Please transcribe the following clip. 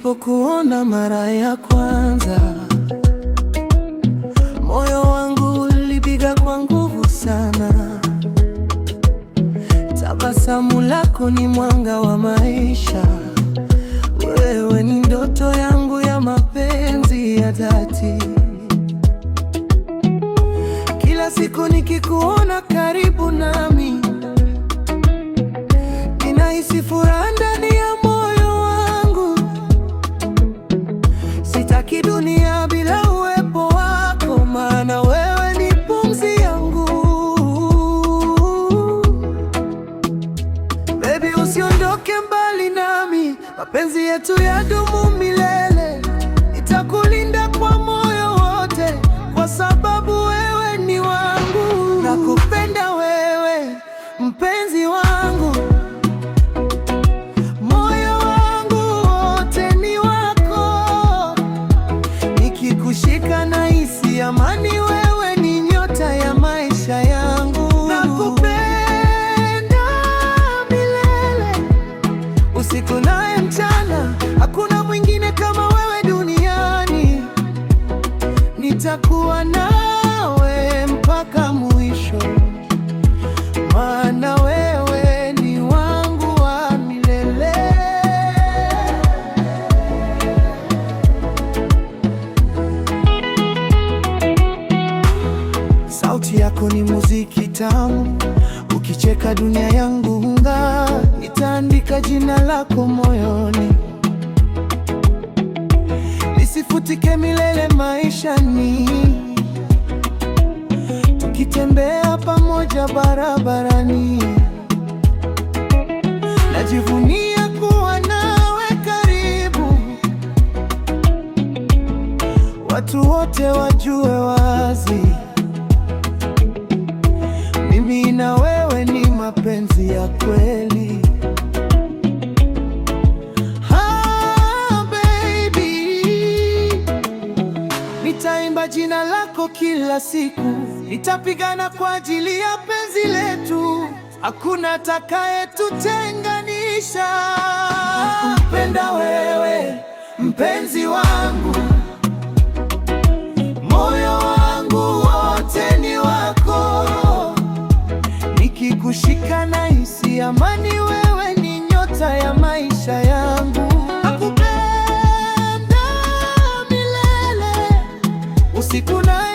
Nilipokuona mara ya kwanza, moyo wangu ulipiga kwa nguvu sana. Tabasamu lako ni mwanga wa maisha. Wewe ni ndoto yangu ya mapenzi ya dhati. Kila siku nikikuona karibu nami, ninahisi furaha ndani ya moyo wangu. Sitaki dunia bila uwepo wako, maana wewe ni pumzi yangu. Baby, usiondoke mbali nami, mapenzi yetu yadumu milele. Nitakulinda kwa moyo wote, kwa sababu wewe ni wangu. Nakupenda wewe, mpenzi wangu. Moyo wangu wote ni wako. Nikikushika nahisi amani, wewe ni nyota ya maisha yangu. Nakupenda milele, usiku na mchana. Hakuna mwingine kama wewe duniani. Nitakuwa nawe mpaka mwisho, maana wewe ni wangu wa milele. Sauti yako ni muziki tamu, ukicheka dunia yangu hung'aa. Nitaandika jina lako moyoni, lisifutike milele maishani. Tukitembea pamoja barabarani, najivunia kuwa nawe karibu. Watu wote wajue wazi, mimi na wewe ni mapenzi ya kweli. Nitaimba jina lako kila siku, nitapigana kwa ajili ya penzi letu. Hakuna atakayetutenganisha. Nakupenda wewe, mpenzi wangu. Moyo wangu wote ni wako. Nikikushika nahisi amani, wewe ni nyota ya maisha yangu. Nakupenda milele, usiku na